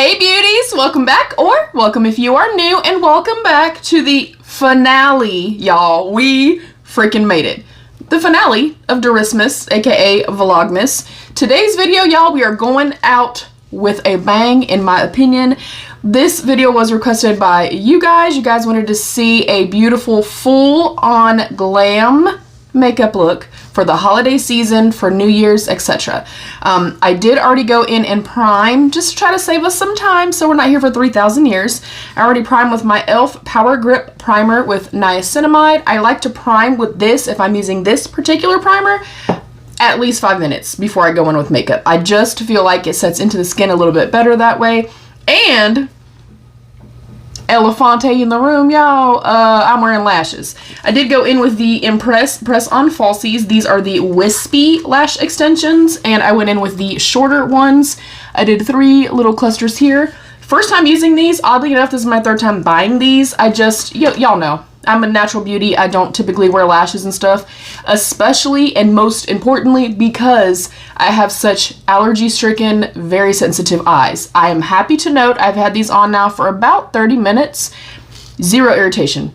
Hey beauties, welcome back, or welcome if you are new, and welcome back to the finale, y'all. We freaking made it. The finale of Durismus, aka Vlogmas. Today's video, y'all, we are going out with a bang, in my opinion. This video was requested by you guys. You guys wanted to see a beautiful full-on glam makeup look for the holiday season, for New Year's, etc. I did already go in and prime, just to try to save us some time so we're not here for 3,000 years. I already primed with my e.l.f. Power Grip Primer with niacinamide. I like to prime with this, if I'm using this particular primer, at least 5 minutes before I go in with makeup. I just feel like it sets into the skin a little bit better that way. And Elefante in the room, y'all. I'm wearing lashes. I did go in with the Impress Press On Falsies. These are the Wispy lash extensions, and I went in with the shorter ones. I did 3 little clusters here. First time using these. Oddly enough, this is my 3rd time buying these. I just, y'all know, I'm a natural beauty. I don't typically wear lashes and stuff, especially and most importantly because I have such allergy-stricken, very sensitive eyes. I am happy to note I've had these on now for about 30 minutes. 0 irritation.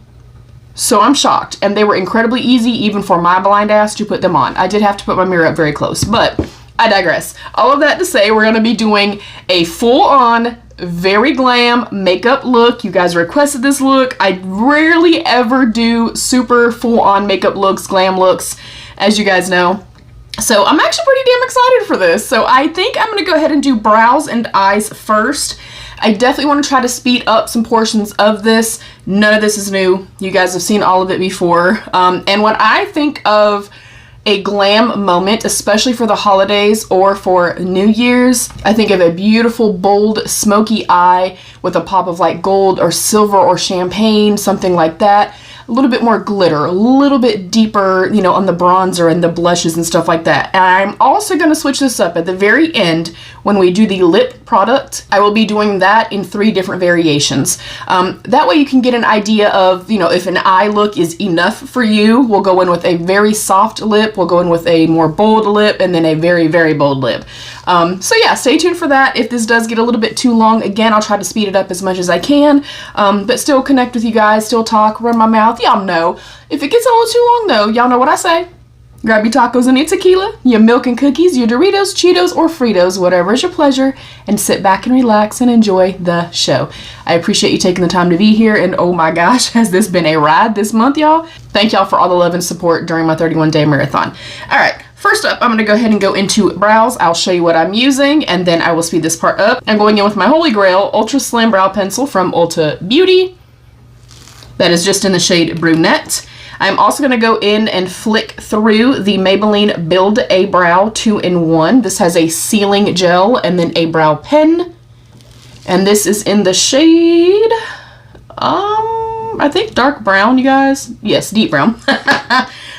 So I'm shocked, and they were incredibly easy even for my blind ass to put them on. I did have to put my mirror up very close, but I digress. All of that to say, we're going to be doing a full-on, very glam makeup look. You guys requested this look. I rarely ever do super full-on makeup looks, glam looks, as you guys know. So I'm actually pretty damn excited for this. So I think I'm going to go ahead and do brows and eyes first. I definitely want to try to speed up some portions of this. None of this is new. You guys have seen all of it before. And when I think of a glam moment, especially for the holidays or for New Year's, I think of a beautiful, bold, smoky eye with a pop of like gold or silver or champagne, something like that. A little bit more glitter, a little bit deeper, you know, on the bronzer and the blushes and stuff like that. And I'm also going to switch this up at the very end when we do the lip product. I will be doing that in 3 different variations. That way you can get an idea of, you know, if an eye look is enough for you. We'll go in with a very soft lip, we'll go in with a more bold lip, and then a very, very bold lip. So yeah, stay tuned for that. If this does get a little bit too long, again, I'll try to speed it up as much as I can, but still connect with you guys, still talk, run my mouth. Y'all know. If it gets a little too long though, y'all know what I say. Grab your tacos and your tequila, your milk and cookies, your Doritos, Cheetos, or Fritos, whatever is your pleasure, and sit back and relax and enjoy the show. I appreciate you taking the time to be here, and oh my gosh, has this been a ride this month, y'all. Thank y'all for all the love and support during my 31-day marathon. Alright, first up, I'm going to go ahead and go into brows. I'll show you what I'm using, and then I will speed this part up. I'm going in with my Holy Grail Ultra Slim Brow Pencil from Ulta Beauty. That is just in the shade Brunette. I'm also going to go in and flick through the Maybelline Build a Brow 2-in-1. This has a sealing gel and then a brow pen. And this is in the shade, I think dark brown, you guys. Yes, deep brown.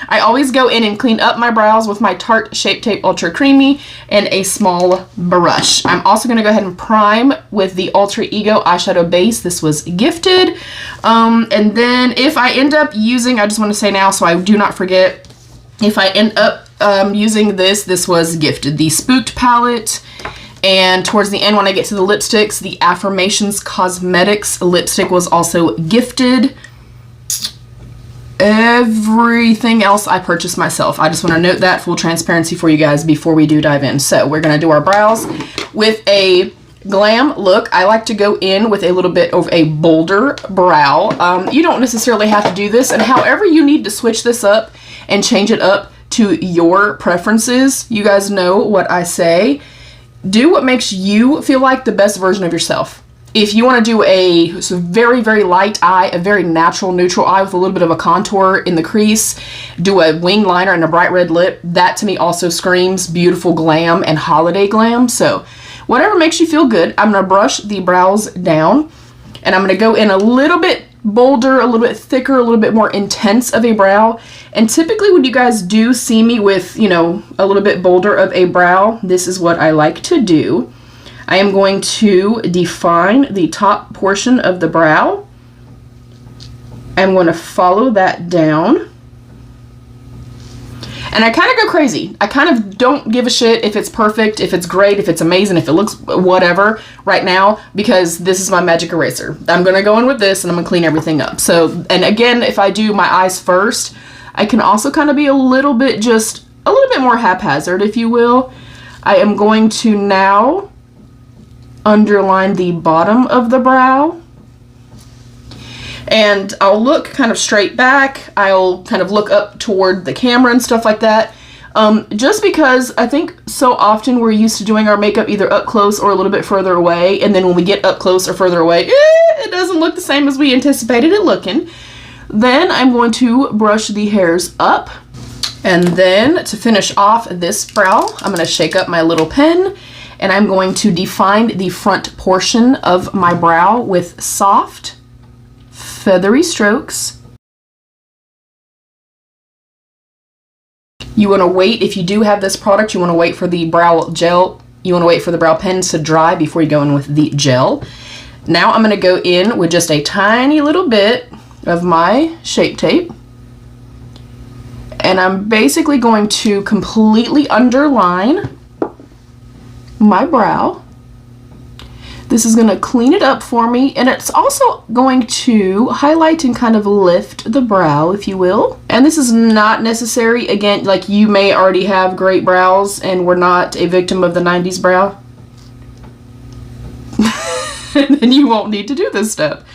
I always go in and clean up my brows with my Tarte Shape Tape Ultra Creamy and a small brush. I'm also going to go ahead and prime with the Ultra Ego eyeshadow base. This was gifted. And then if I end up using, I just want to say now so I do not forget, if I end up using this was gifted. The Spooked palette. And towards the end when I get to the lipsticks, the Affirmations Cosmetics lipstick was also gifted. Everything else I purchased myself. I just want to note that, full transparency for you guys before we do dive in. So we're going to do our brows with a glam look. I like to go in with a little bit of a bolder brow. You don't necessarily have to do this, and however you need to switch this up and change it up to your preferences. You guys know what I say. Do what makes you feel like the best version of yourself. If you want to do a very, very light eye, a very natural, neutral eye with a little bit of a contour in the crease, do a wing liner and a bright red lip, that to me also screams beautiful glam and holiday glam. So whatever makes you feel good. I'm going to brush the brows down, and I'm going to go in a little bit bolder, a little bit thicker, a little bit more intense of a brow. And typically when you guys do see me with, you know, a little bit bolder of a brow, this is what I like to do. I am going to define the top portion of the brow. I'm going to follow that down. And I kind of go crazy. I kind of don't give a shit if it's perfect, if it's great, if it's amazing, if it looks whatever right now, because this is my magic eraser. I'm going to go in with this and I'm going to clean everything up. So, and again, if I do my eyes first, I can also kind of be a little bit more haphazard, if you will. I am going to now underline the bottom of the brow. And I'll look kind of straight back. I'll kind of look up toward the camera and stuff like that. Just because I think so often we're used to doing our makeup either up close or a little bit further away. And then when we get up close or further away, it doesn't look the same as we anticipated it looking. Then I'm going to brush the hairs up. And then to finish off this brow, I'm going to shake up my little pen. And I'm going to define the front portion of my brow with soft, feathery strokes. You want to wait, if you do have this product, you want to wait for the brow gel, you want to wait for the brow pens to dry before you go in with the gel. Now I'm going to go in with just a tiny little bit of my Shape Tape. And I'm basically going to completely underline my brow. This is going to clean it up for me, and it's also going to highlight and kind of lift the brow, if you will. And this is not necessary. Again, like, you may already have great brows and we're not a victim of the 90s brow. And then you won't need to do this step.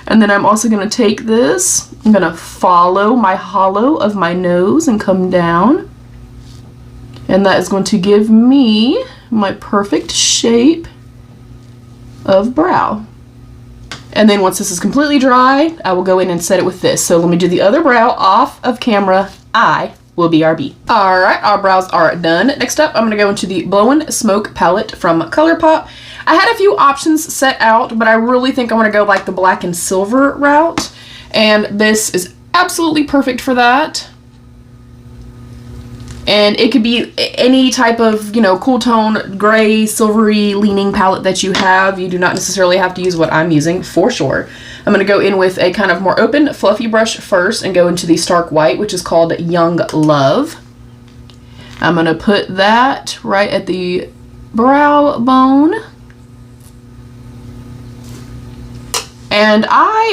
And then I'm also going to take this, I'm going to follow my hollow of my nose and come down. And that is going to give me my perfect shape of brow. And then once this is completely dry, I will go in and set it with this. So let me do the other brow off of camera. I will BRB. Alright, our brows are done. Next up, I'm going to go into the Blowin Smoke palette from ColourPop. I had a few options set out, but I really think I want to go like the black and silver route. And this is absolutely perfect for that. And it could be any type of, you know, cool tone, gray, silvery leaning palette that you have. You do not necessarily have to use what I'm using, for sure. I'm going to go in with a kind of more open, fluffy brush first and go into the stark white, which is called Young Love. I'm going to put that right at the brow bone. And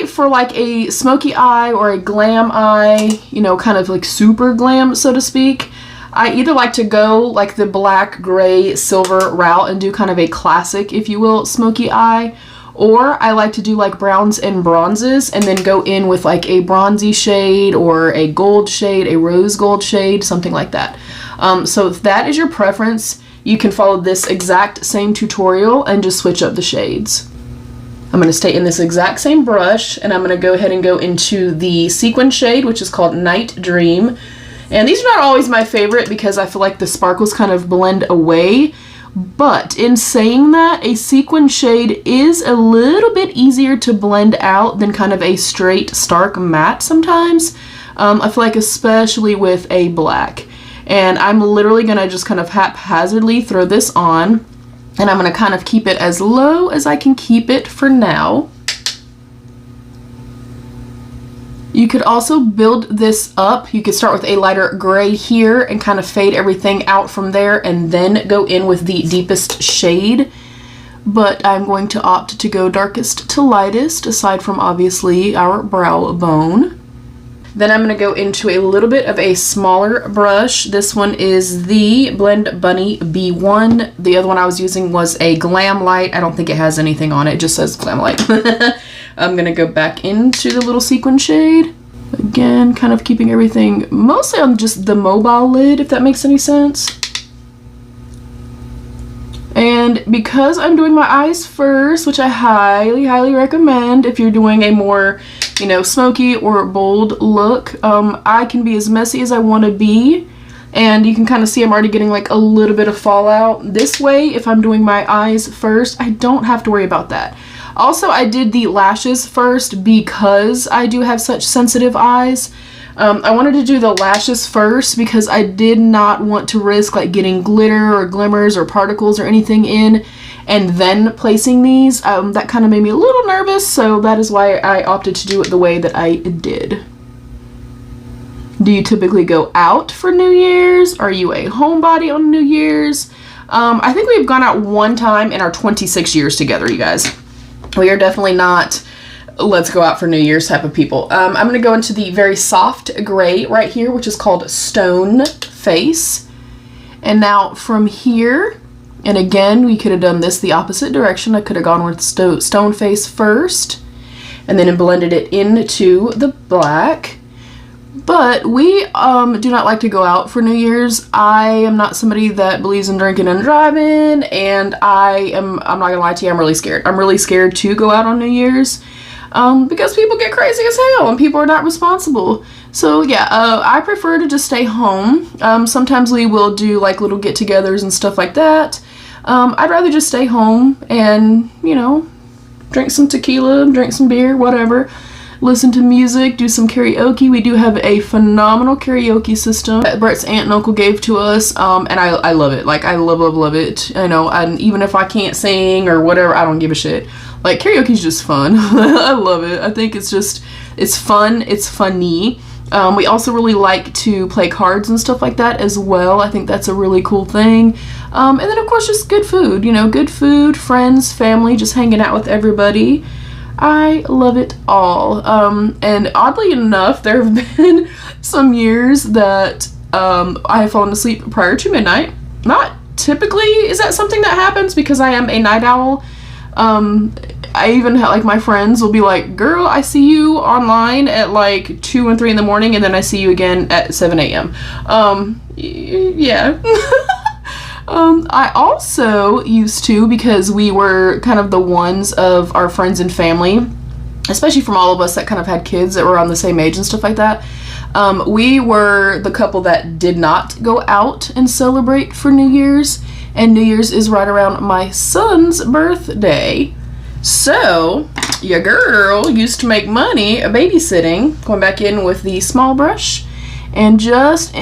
for like a smoky eye or a glam eye, you know, kind of like super glam, so to speak, I either like to go like the black, gray, silver route and do kind of a classic, if you will, smoky eye. Or I like to do like browns and bronzes and then go in with like a bronzy shade or a gold shade, a rose gold shade, something like that. So if that is your preference, you can follow this exact same tutorial and just switch up the shades. I'm going to stay in this exact same brush and I'm going to go ahead and go into the sequin shade, which is called Night Dream. And these are not always my favorite because I feel like the sparkles kind of blend away. But in saying that, a sequin shade is a little bit easier to blend out than kind of a straight stark matte sometimes. I feel like especially with a black. And I'm literally going to just kind of haphazardly throw this on. And I'm going to kind of keep it as low as I can keep it for now. You could also build this up. You could start with a lighter gray here and kind of fade everything out from there and then go in with the deepest shade. But I'm going to opt to go darkest to lightest, aside from obviously our brow bone. Then I'm going to go into a little bit of a smaller brush. This one is the Blend Bunny B1. The other one I was using was a Glam Light. I don't think it has anything on it. It just says Glam Light. I'm going to go back into the little sequin shade. Again, kind of keeping everything mostly on just the mobile lid, if that makes any sense. And because I'm doing my eyes first, which I highly, highly recommend if you're doing a more, you know, smoky or bold look, I can be as messy as I want to be. And you can kind of see I'm already getting like a little bit of fallout. This way, if I'm doing my eyes first, I don't have to worry about that. Also, I did the lashes first because I do have such sensitive eyes. I wanted to do the lashes first because I did not want to risk like getting glitter or glimmers or particles or anything in and then placing these. That kind of made me a little nervous, so that is why I opted to do it the way that I did. Do you typically go out for New Year's? Are you a homebody on New Year's? I think we've gone out one time in our 26 years together, you guys. We are definitely not let's go out for New Year's type of people. I'm going to go into the very soft gray right here, which is called Stone Face. And now from here, and again, we could have done this the opposite direction. I could have gone with Stone Face first, and then blended it into the black. But we do not like to go out for New Year's. I am not somebody that believes in drinking and driving, and I'm not gonna lie to you, I'm really scared. I'm really scared to go out on New Year's because people get crazy as hell and people are not responsible. So yeah, I prefer to just stay home. Sometimes we will do like little get-togethers and stuff like that. I'd rather just stay home and, you know, drink some tequila, drink some beer, whatever. Listen to music, do some karaoke. We do have a phenomenal karaoke system that Brett's aunt and uncle gave to us, and I love it. Like, I love it. I know, and even if I can't sing or whatever, I don't give a shit. Like, karaoke's just fun. I love it. I think it's fun. It's funny. We also really like to play cards and stuff like that as well. I think that's a really cool thing. And then, of course, just good food. You know, good food, friends, family, just hanging out with everybody. I love it all. And oddly enough, there have been some years that I have fallen asleep prior to midnight. Not typically is that something that happens because I am a night owl. I even have, like, my friends will be like, girl, I see you online at like 2 and 3 in the morning, and then I see you again at 7 a.m. Yeah. I also used to, because we were kind of the ones of our friends and family, especially from all of us that kind of had kids that were on the same age and stuff like that, we were the couple that did not go out and celebrate for New Year's, and New Year's is right around my son's birthday. So, your girl used to make money babysitting, going back in with the small brush, and just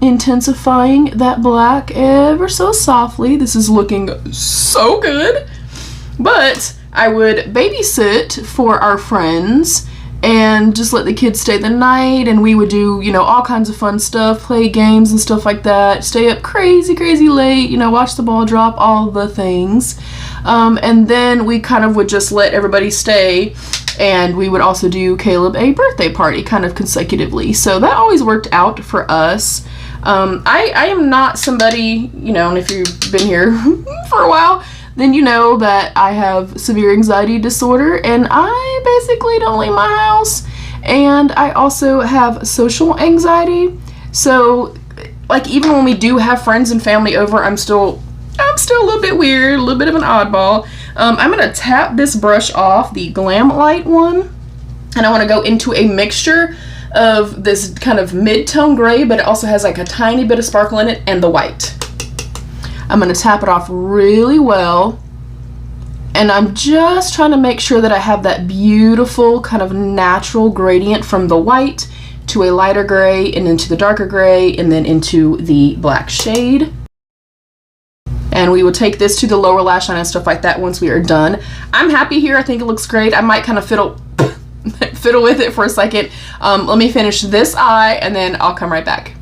intensifying that black ever so softly. This is looking so good. But I would babysit for our friends and just let the kids stay the night, and we would do, you know, all kinds of fun stuff, play games and stuff like that, stay up crazy late, you know, watch the ball drop, all the things. And then we kind of would just let everybody stay, and we would also do Caleb a birthday party kind of consecutively. So that always worked out for us. I am not somebody, you know, and if you've been here for a while, then you know that I have severe anxiety disorder, and I basically don't leave my house, and I also have social anxiety. So, like, even when we do have friends and family over, I'm still a little bit weird, a little bit of an oddball. I'm gonna tap this brush off, the Glam Light one, and I want to go into a mixture of this kind of mid-tone gray, but it also has like a tiny bit of sparkle in it, and the white. I'm going to tap it off really well, and I'm just trying to make sure that I have that beautiful kind of natural gradient from the white to a lighter gray, and into the darker gray, and then into the black shade. And we will take this to the lower lash line and stuff like that once we are done. I'm happy here. I think it looks great. I might kind of fiddle with it for a second. Let me finish this eye, and then I'll come right back.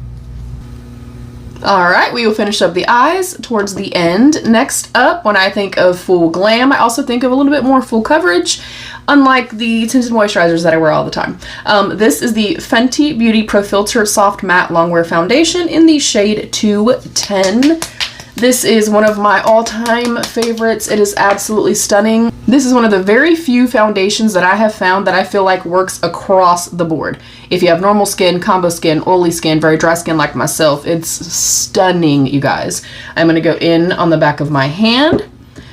Alright, we will finish up the eyes towards the end. Next up, when I think of full glam, I also think of a little bit more full coverage, unlike the tinted moisturizers that I wear all the time. This is the Fenty Beauty Pro Filt'r Soft Matte Longwear Foundation in the shade 210. This is one of my all-time favorites. It is absolutely stunning. This is one of the very few foundations that I have found that I feel like works across the board. If you have normal skin, combo skin, oily skin, very dry skin like myself, it's stunning, you guys. I'm going to go in on the back of my hand,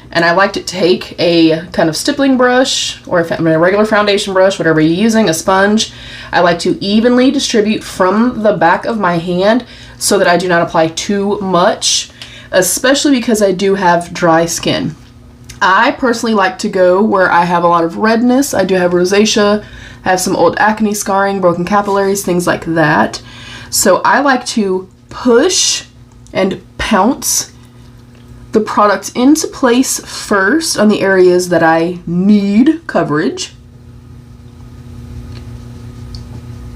and I like to take a kind of stippling brush, or a regular foundation brush, whatever you're using, a sponge. I like to evenly distribute from the back of my hand so that I do not apply too much, especially because I do have dry skin. I personally like to go where I have a lot of redness. I do have rosacea, I have some old acne scarring, broken capillaries, things like that. So I like to push and pounce the product into place first on the areas that I need coverage.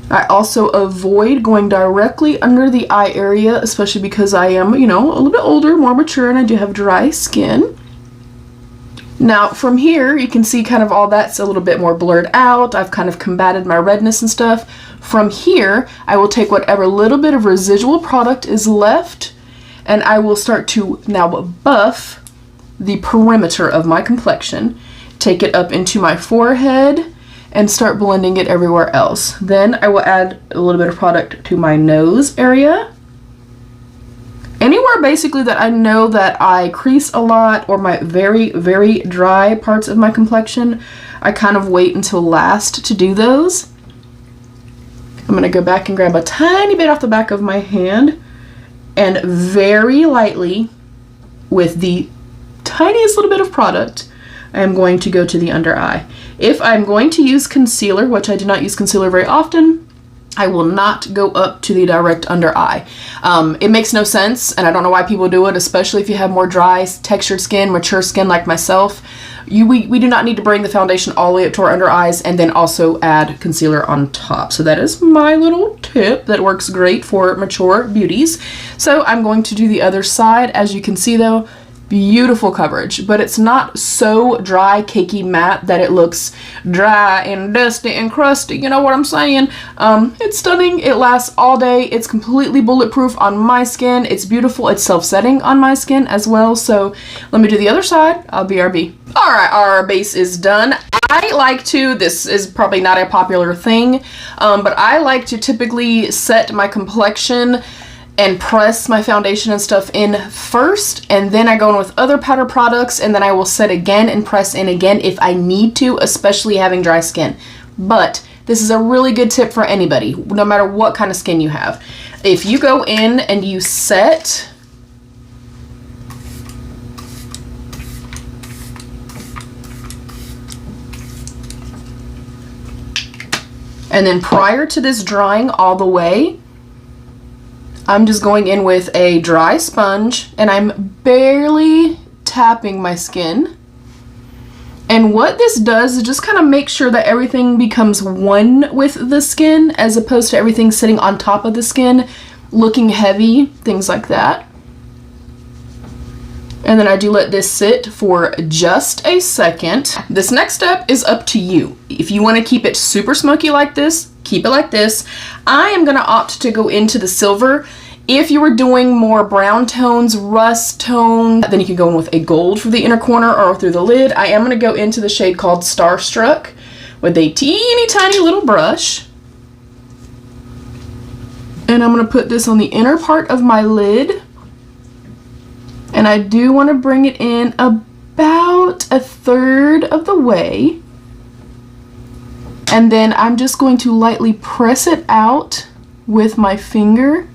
I also avoid going directly under the eye area, especially because I am, you know, a little bit older, more mature, and I do have dry skin. Now from here, you can see kind of all that's a little bit more blurred out. I've kind of combated my redness and stuff. From here, I will take whatever little bit of residual product is left, and I will start to now buff the perimeter of my complexion. Take it up into my forehead and start blending it everywhere else. Then I will add a little bit of product to my nose area. Anywhere basically that I know that I crease a lot, or my very, very dry parts of my complexion, I kind of wait until last to do those. I'm gonna go back and grab a tiny bit off the back of my hand and very lightly, with the tiniest little bit of product, I am going to go to the under eye. If I'm going to use concealer, which I do not use concealer very often, I will not go up to the direct under eye. It makes no sense, and I don't know why people do it, especially if you have more dry, textured skin, mature skin like myself. We do not need to bring the foundation all the way up to our under eyes and then also add concealer on top. So that is my little tip that works great for mature beauties. So I'm going to do the other side. As you can see though, beautiful coverage, but it's not so dry, cakey, matte that it looks dry and dusty and crusty. You know what I'm saying? It's stunning. It lasts all day. It's completely bulletproof on my skin. It's beautiful. It's self-setting on my skin as well. So let me do the other side. I'll BRB. All right, our base is done. I like to, this is probably not a popular thing, but I like to typically set my complexion and press my foundation and stuff in first, and then I go in with other powder products, and then I will set again and press in again if I need to, especially having dry skin. But this is a really good tip for anybody, no matter what kind of skin you have. If you go in and you set and then prior to this drying all the way, I'm just going in with a dry sponge and I'm barely tapping my skin. And what this does is just kind of make sure that everything becomes one with the skin, as opposed to everything sitting on top of the skin, looking heavy, things like that. And then I do let this sit for just a second. This next step is up to you. If you want to keep it super smoky like this, keep it like this. I am going to opt to go into the silver. If you were doing more brown tones, rust tone, then you can go in with a gold for the inner corner or through the lid. I am going to go into the shade called Starstruck with a teeny tiny little brush. And I'm going to put this on the inner part of my lid. And I do want to bring it in about a third of the way. And then I'm just going to lightly press it out with my finger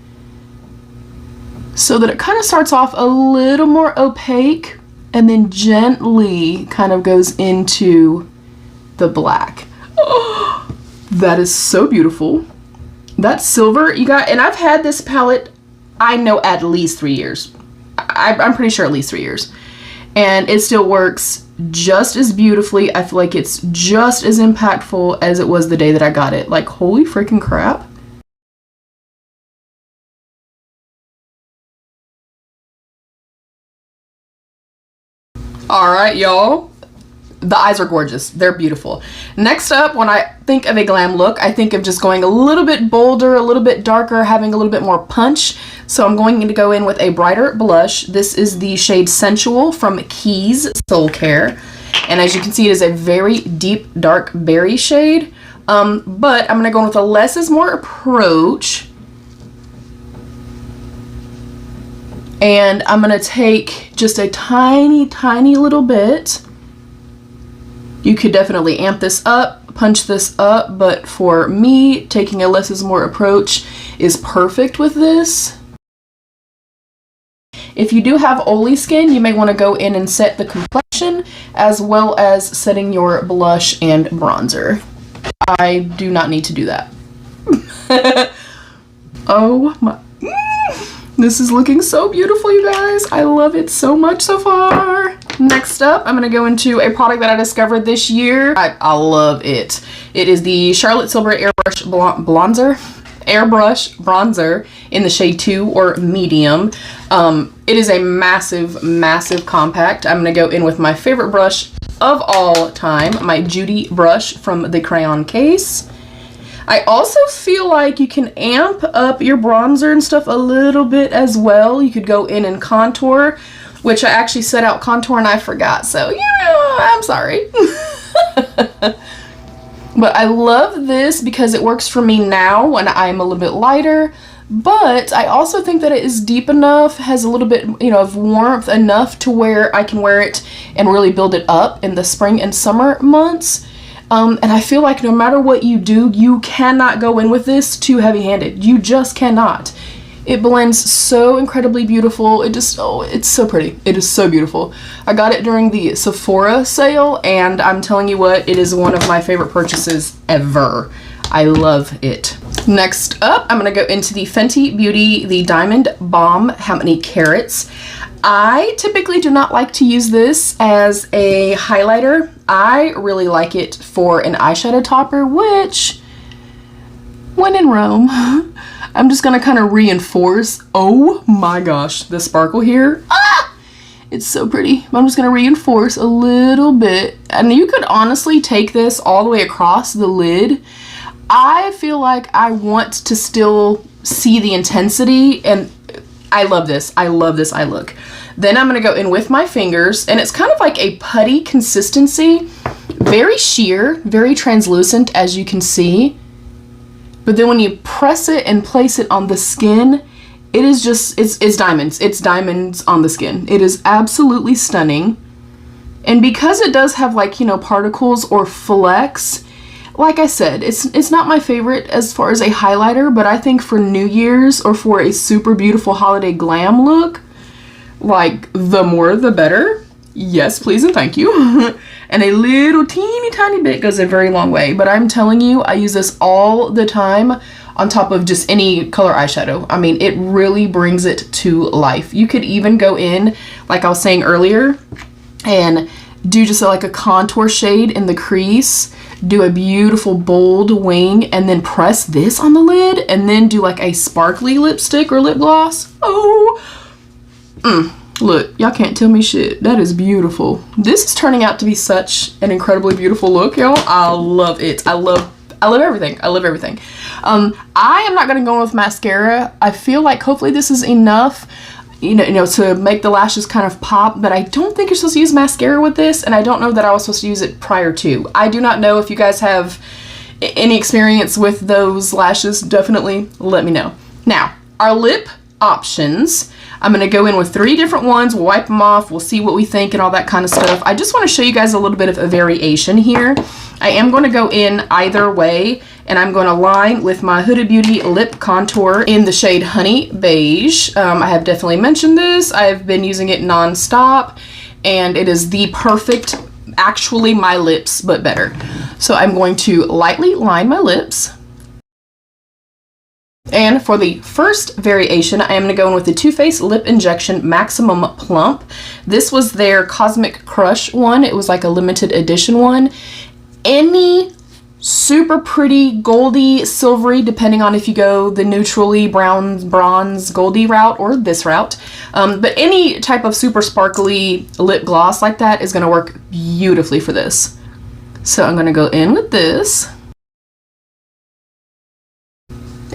so that it kind of starts off a little more opaque and then gently kind of goes into the black. Oh, that is so beautiful. That silver, you got, and I've had this palette, I know, at least 3 years. I'm pretty sure at least 3 years. And it still works just as beautifully. I feel like it's just as impactful as it was the day that I got it. Like, holy freaking crap. All right, y'all. The eyes are gorgeous. They're beautiful. Next up, when I think of a glam look, I think of just going a little bit bolder, a little bit darker, having a little bit more punch. So I'm going to go in with a brighter blush. This is the shade Sensual from Keys Soulcare. And as you can see, it is a very deep, dark berry shade. But I'm going to go in with a less is more approach. And I'm going to take just a tiny, tiny little bit. You could definitely amp this up, punch this up, but for me, taking a less is more approach is perfect with this. If you do have oily skin, you may want to go in and set the complexion as well as setting your blush and bronzer. I do not need to do that. Oh my. This is looking so beautiful, you guys. I love it so much so far. Next up, I'm going to go into a product that I discovered this year. I love it. It is the Charlotte Tilbury Airbrush Bronzer in the shade 2 or medium. It is a massive, massive compact. I'm going to go in with my favorite brush of all time, my Judy brush from the crayon case. I also feel like you can amp up your bronzer and stuff a little bit as well. You could go in and contour, which I actually set out contour and I forgot, so you know, I'm sorry. But I love this because it works for me now when I'm a little bit lighter, but I also think that it is deep enough, has a little bit, you know, of warmth enough to where I can wear it and really build it up in the spring and summer months. And I feel like no matter what you do, you cannot go in with this too heavy-handed. You just cannot. It blends so incredibly beautiful. It just, oh, it's so pretty. It is so beautiful. I got it during the Sephora sale, and I'm telling you what, it is one of my favorite purchases ever. I love it. Next up, I'm going to go into the Fenty Beauty, the Diamond Bomb How Many Carats. I typically do not like to use this as a highlighter. I really like it for an eyeshadow topper, which, when in Rome, I'm just going to kind of reinforce. Oh my gosh, the sparkle here. Ah! It's so pretty. I'm just going to reinforce a little bit. And you could honestly take this all the way across the lid. I feel like I want to still see the intensity, and I love this. I love this eye look. Then I'm going to go in with my fingers, and it's kind of like a putty consistency. Very sheer, very translucent, as you can see. But then when you press it and place it on the skin, it is just, it's diamonds. It's diamonds on the skin. It is absolutely stunning. And because it does have, like, you know, particles or flecks, like I said, it's not my favorite as far as a highlighter, but I think for New Year's or for a super beautiful holiday glam look, like, the more the better. Yes, please and thank you. And a little teeny tiny bit goes a very long way, but I'm telling you, I use this all the time on top of just any color eyeshadow. I mean, it really brings it to life. You could even go in, like I was saying earlier, and do just like a contour shade in the crease, do a beautiful bold wing, and then press this on the lid, and then do like a sparkly lipstick or lip gloss. Oh, look, y'all can't tell me shit. That is beautiful. This is turning out to be such an incredibly beautiful look, y'all. I love it. I love everything. I love everything. I am not gonna go with mascara. I feel like hopefully this is enough, you know, to make the lashes kind of pop, but I don't think you're supposed to use mascara with this, and I don't know that I was supposed to use it prior to. I do not know if you guys have any experience with those lashes. Definitely let me know. Now, our lip options. I'm going to go in with 3 different ones. We'll wipe them off. We'll see what we think and all that kind of stuff. I just want to show you guys a little bit of a variation here. I am going to go in either way, and I'm going to line with my Huda Beauty lip contour in the shade Honey Beige. I have definitely mentioned this. I've been using it non-stop, and it is the perfect, actually my lips, but better. So I'm going to lightly line my lips. And for the first variation, I am going to go in with the Too Faced Lip Injection Maximum Plump. This was their Cosmic Crush one. It was like a limited edition one. Any super pretty goldy, silvery, depending on if you go the neutrally brown, bronze, goldy route or this route. But any type of super sparkly lip gloss like that is going to work beautifully for this. So I'm going to go in with this.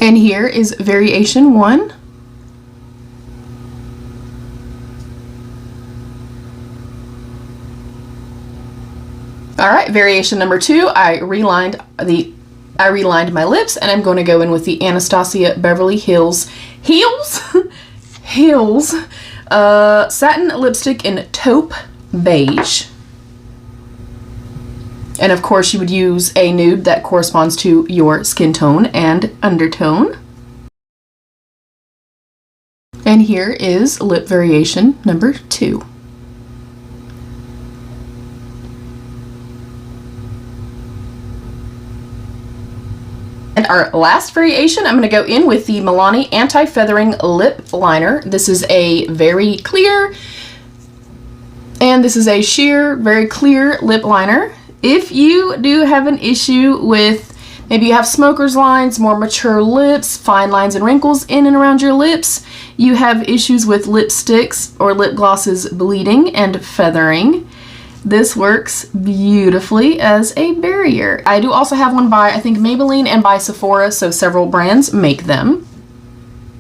And here is variation 1. All right, variation number 2, I relined my lips, and I'm going to go in with the Anastasia Beverly Hills satin lipstick in Taupe Beige. And of course you would use a nude that corresponds to your skin tone and undertone. And here is lip variation number 2. And our last variation, I'm going to go in with the Milani Anti-Feathering Lip Liner. This is a very clear And this is a sheer, very clear lip liner. If you do have an issue with, maybe you have smoker's lines, more mature lips, fine lines and wrinkles in and around your lips, you have issues with lipsticks or lip glosses bleeding and feathering, this works beautifully as a barrier. I do also have one by, I think, Maybelline and by Sephora, so several brands make them.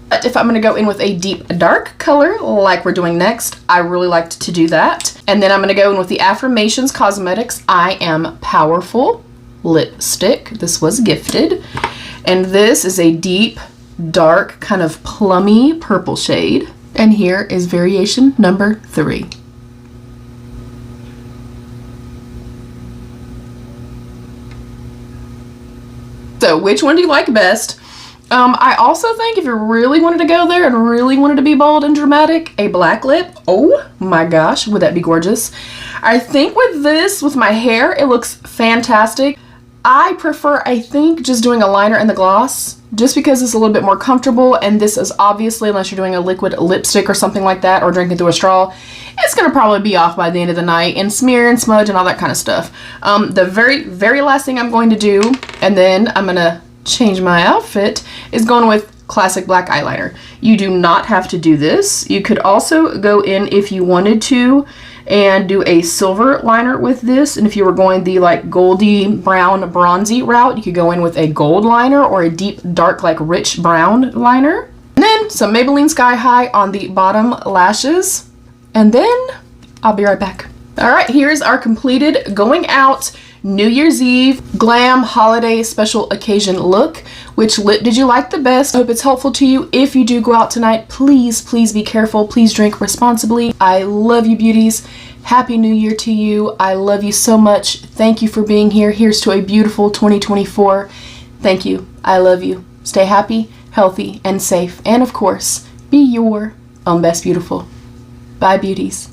But if I'm going to go in with a deep dark color like we're doing next, I really liked to do that. And then I'm going to go in with the Affirmations Cosmetics I Am Powerful lipstick. This was gifted. And this is a deep, dark, kind of plummy purple shade. And here is variation number 3. So which one do you like best? I also think if you really wanted to go there and really wanted to be bold and dramatic, a black lip, oh my gosh, would that be gorgeous? I think with this, with my hair, it looks fantastic. I prefer, I think, just doing a liner and the gloss, just because it's a little bit more comfortable, and this is obviously, unless you're doing a liquid lipstick or something like that, or drinking through a straw, it's gonna probably be off by the end of the night and smear and smudge and all that kind of stuff. The very last thing I'm going to do, and then I'm gonna change my outfit, is going with classic black eyeliner. You do not have to do this. You could also go in, if you wanted to, and do a silver liner with this, and if you were going the like goldy brown bronzy route, you could go in with a gold liner or a deep dark like rich brown liner, and then some Maybelline Sky High on the bottom lashes, and then I'll be right back. All right, here's our completed going out New Year's Eve glam holiday special occasion look. Which lip did you like the best? I hope it's helpful to you. If you do go out tonight, please be careful. Please drink responsibly. I love you, beauties. Happy New Year to you. I love you so much. Thank you for being here. Here's to a beautiful 2024. Thank you. I love you. Stay happy, healthy, and safe. And of course, be your own best beautiful. Bye, beauties.